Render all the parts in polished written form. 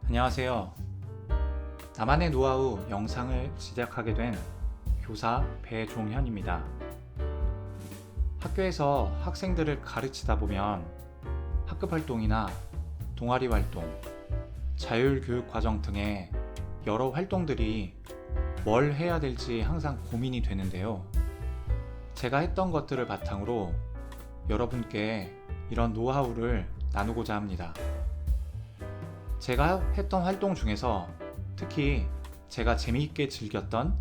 안녕하세요. 나만의 노하우 영상을 제작하게 된 교사 배종현입니다. 학교에서 학생들을 가르치다 보면 학급 활동이나 동아리 활동, 자율교육 과정 등의 여러 활동들이 뭘 해야 될지 항상 고민이 되는데요. 제가 했던 것들을 바탕으로 여러분께 이런 노하우를 나누고자 합니다. 제가 했던 활동 중에서 특히 제가 재미있게 즐겼던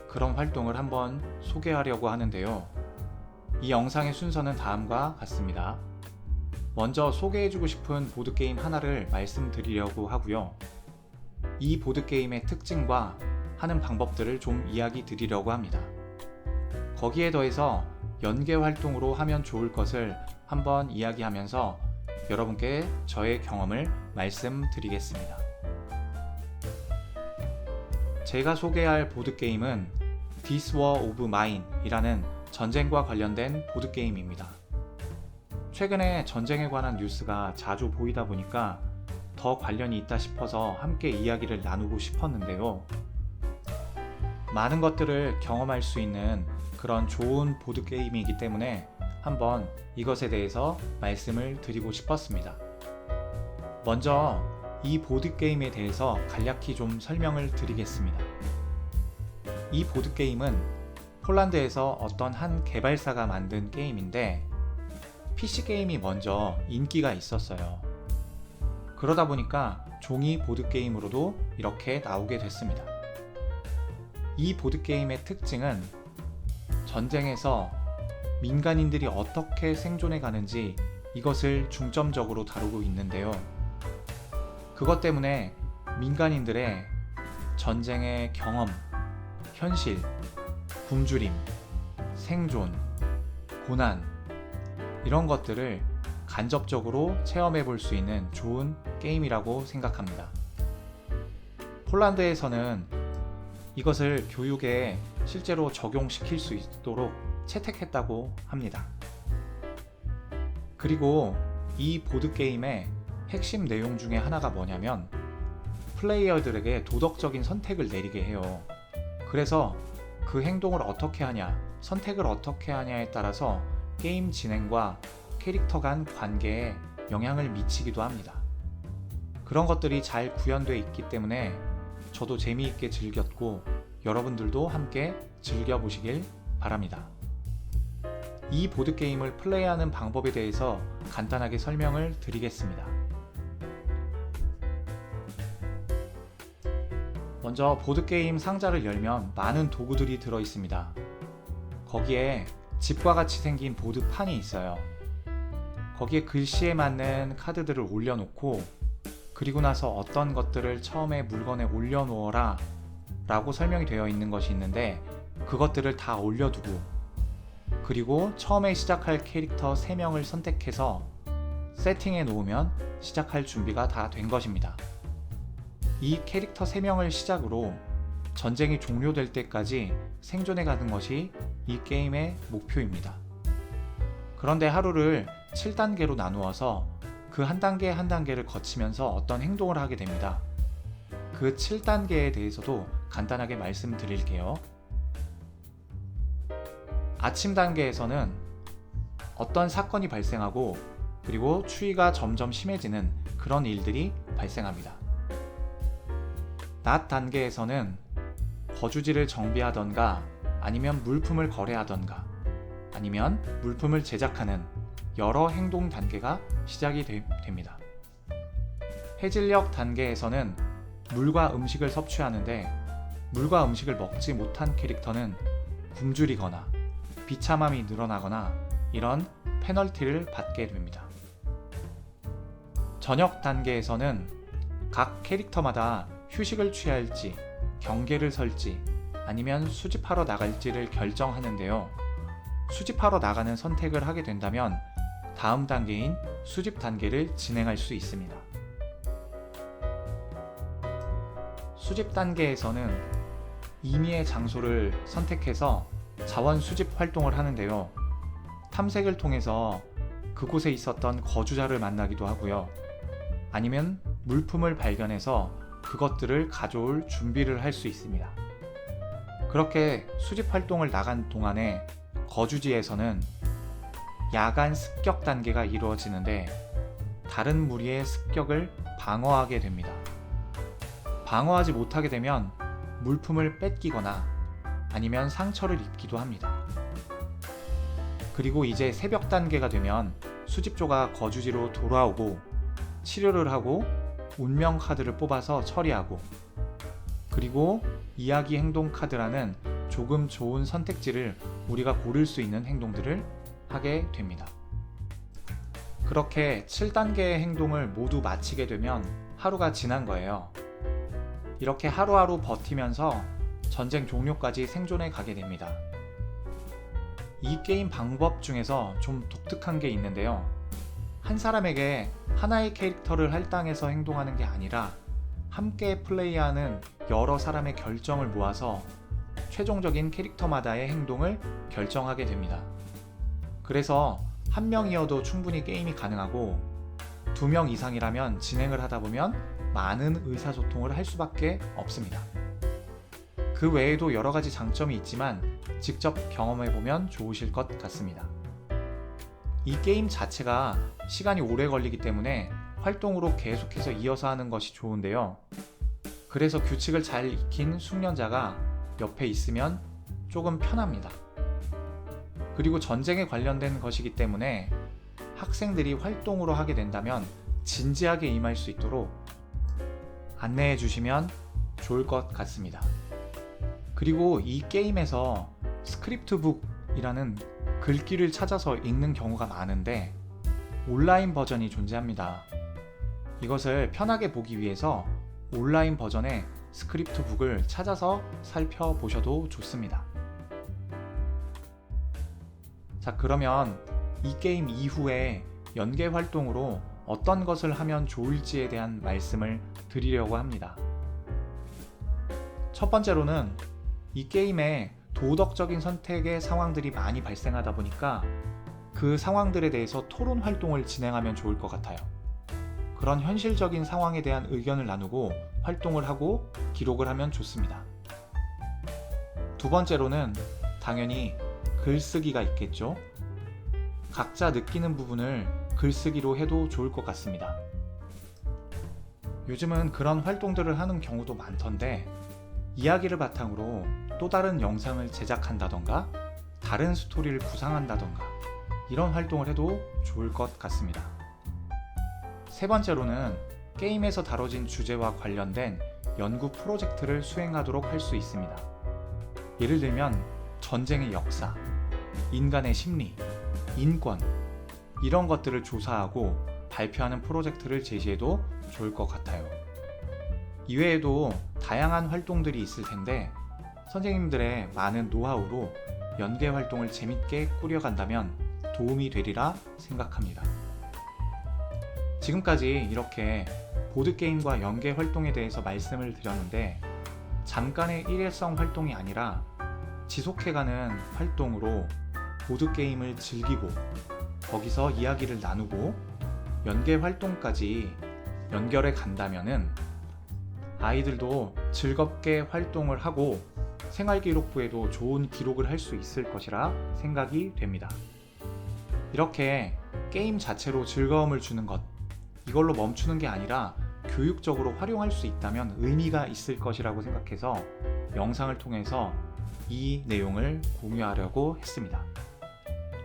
그런 활동을 한번 소개하려고 하는데요. 이 영상의 순서는 다음과 같습니다. 먼저 소개해주고 싶은 보드게임 하나를 말씀드리려고 하고요. 이 보드게임의 특징과 하는 방법들을 좀 이야기 드리려고 합니다. 거기에 더해서 연계 활동으로 하면 좋을 것을 한번 이야기하면서 여러분께 저의 경험을 말씀드리겠습니다. 제가 소개할 보드게임은 This War of Mine 이라는 전쟁과 관련된 보드게임입니다. 최근에 전쟁에 관한 뉴스가 자주 보이다 보니까 더 관련이 있다 싶어서 함께 이야기를 나누고 싶었는데요. 많은 것들을 경험할 수 있는 그런 좋은 보드게임이기 때문에 한번 이것에 대해서 말씀을 드리고 싶었습니다. 먼저 이 보드게임에 대해서 간략히 좀 설명을 드리겠습니다. 이 보드게임은 폴란드에서 어떤 한 개발사가 만든 게임인데 PC게임이 먼저 인기가 있었어요. 그러다 보니까 종이 보드게임으로도 이렇게 나오게 됐습니다. 이 보드게임의 특징은 전쟁에서 민간인들이 어떻게 생존해 가는지 이것을 중점적으로 다루고 있는데요. 그것 때문에 민간인들의 전쟁의 경험, 현실, 굶주림, 생존, 고난 이런 것들을 간접적으로 체험해 볼 수 있는 좋은 게임이라고 생각합니다. 폴란드에서는 이것을 교육에 실제로 적용시킬 수 있도록 채택했다고 합니다. 그리고 이 보드게임의 핵심 내용 중에 하나가 뭐냐면 플레이어들에게 도덕적인 선택을 내리게 해요. 그래서 그 행동을 어떻게 하냐, 선택을 어떻게 하냐에 따라서 게임 진행과 캐릭터 간 관계에 영향을 미치기도 합니다. 그런 것들이 잘 구현되어 있기 때문에 저도 재미있게 즐겼고 여러분들도 함께 즐겨보시길 바랍니다. 이 보드게임을 플레이하는 방법에 대해서 간단하게 설명을 드리겠습니다. 먼저 보드게임 상자를 열면 많은 도구들이 들어 있습니다. 거기에 집과 같이 생긴 보드판이 있어요. 거기에 글씨에 맞는 카드들을 올려놓고 그리고 나서 어떤 것들을 처음에 물건에 올려놓어라 라고 설명이 되어 있는 것이 있는데 그것들을 다 올려두고 그리고 처음에 시작할 캐릭터 3명을 선택해서 세팅해 놓으면 시작할 준비가 다 된 것입니다. 이 캐릭터 3명을 시작으로 전쟁이 종료될 때까지 생존해 가는 것이 이 게임의 목표입니다. 그런데 하루를 7단계로 나누어서 그 한 단계 한 단계를 거치면서 어떤 행동을 하게 됩니다. 그 7단계에 대해서도 간단하게 말씀드릴게요. 아침 단계에서는 어떤 사건이 발생하고 그리고 추위가 점점 심해지는 그런 일들이 발생합니다. 낮 단계에서는 거주지를 정비하던가 아니면 물품을 거래하던가 아니면 물품을 제작하는 여러 행동 단계가 시작이 됩니다. 해질녘 단계에서는 물과 음식을 섭취하는데 물과 음식을 먹지 못한 캐릭터는 굶주리거나 비참함이 늘어나거나 이런 페널티를 받게 됩니다. 저녁 단계에서는 각 캐릭터마다 휴식을 취할지 경계를 설지 아니면 수집하러 나갈지를 결정하는데요. 수집하러 나가는 선택을 하게 된다면 다음 단계인 수집 단계를 진행할 수 있습니다. 수집 단계에서는 임의의 장소를 선택해서 자원 수집 활동을 하는데요. 탐색을 통해서 그곳에 있었던 거주자를 만나기도 하고요. 아니면 물품을 발견해서 그것들을 가져올 준비를 할 수 있습니다. 그렇게 수집 활동을 나간 동안에 거주지에서는 야간 습격 단계가 이루어지는데 다른 무리의 습격을 방어하게 됩니다. 방어하지 못하게 되면 물품을 뺏기거나 아니면 상처를 입기도 합니다. 그리고 이제 새벽 단계가 되면 수집조가 거주지로 돌아오고 치료를 하고 운명 카드를 뽑아서 처리하고, 그리고 이야기 행동 카드라는 조금 좋은 선택지를 우리가 고를 수 있는 행동들을 하게 됩니다. 그렇게 7단계의 행동을 모두 마치게 되면 하루가 지난 거예요. 이렇게 하루하루 버티면서 전쟁 종료까지 생존해 가게 됩니다. 이 게임 방법 중에서 좀 독특한 게 있는데요. 한 사람에게 하나의 캐릭터를 할당해서 행동하는 게 아니라 함께 플레이하는 여러 사람의 결정을 모아서 최종적인 캐릭터마다의 행동을 결정하게 됩니다. 그래서 한 명이어도 충분히 게임이 가능하고 2명 이상이라면 진행을 하다 보면 많은 의사소통을 할 수밖에 없습니다. 그 외에도 여러 가지 장점이 있지만 직접 경험해보면 좋으실 것 같습니다. 이 게임 자체가 시간이 오래 걸리기 때문에 활동으로 계속해서 이어서 하는 것이 좋은데요. 그래서 규칙을 잘 익힌 숙련자가 옆에 있으면 조금 편합니다. 그리고 전쟁에 관련된 것이기 때문에 학생들이 활동으로 하게 된다면 진지하게 임할 수 있도록 안내해 주시면 좋을 것 같습니다. 그리고 이 게임에서 스크립트북이라는 글귀를 찾아서 읽는 경우가 많은데 온라인 버전이 존재합니다. 이것을 편하게 보기 위해서 온라인 버전의 스크립트북을 찾아서 살펴보셔도 좋습니다. 자, 그러면 이 게임 이후에 연계 활동으로 어떤 것을 하면 좋을지에 대한 말씀을 드리려고 합니다. 첫 번째로는 이 게임에 도덕적인 선택의 상황들이 많이 발생하다 보니까 그 상황들에 대해서 토론 활동을 진행하면 좋을 것 같아요. 그런 현실적인 상황에 대한 의견을 나누고 활동을 하고 기록을 하면 좋습니다. 두 번째로는 당연히 글쓰기가 있겠죠. 각자 느끼는 부분을 글쓰기로 해도 좋을 것 같습니다. 요즘은 그런 활동들을 하는 경우도 많던데 이야기를 바탕으로 또 다른 영상을 제작한다던가 다른 스토리를 구상한다던가 이런 활동을 해도 좋을 것 같습니다. 세 번째로는 게임에서 다뤄진 주제와 관련된 연구 프로젝트를 수행하도록 할 수 있습니다. 예를 들면 전쟁의 역사, 인간의 심리, 인권 이런 것들을 조사하고 발표하는 프로젝트를 제시해도 좋을 것 같아요. 이외에도 다양한 활동들이 있을 텐데 선생님들의 많은 노하우로 연계 활동을 재밌게 꾸려간다면 도움이 되리라 생각합니다. 지금까지 이렇게 보드게임과 연계 활동에 대해서 말씀을 드렸는데 잠깐의 일회성 활동이 아니라 지속해가는 활동으로 보드게임을 즐기고 거기서 이야기를 나누고 연계 활동까지 연결해 간다면은 아이들도 즐겁게 활동을 하고 생활기록부에도 좋은 기록을 할 수 있을 것이라 생각이 됩니다. 이렇게 게임 자체로 즐거움을 주는 것, 이걸로 멈추는 게 아니라 교육적으로 활용할 수 있다면 의미가 있을 것이라고 생각해서 영상을 통해서 이 내용을 공유하려고 했습니다.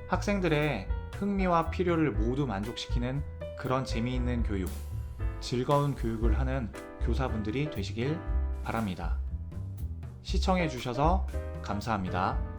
학생들의 흥미와 필요를 모두 만족시키는 그런 재미있는 교육, 즐거운 교육을 하는 교사분들이 되시길 바랍니다. 시청해 주셔서 감사합니다.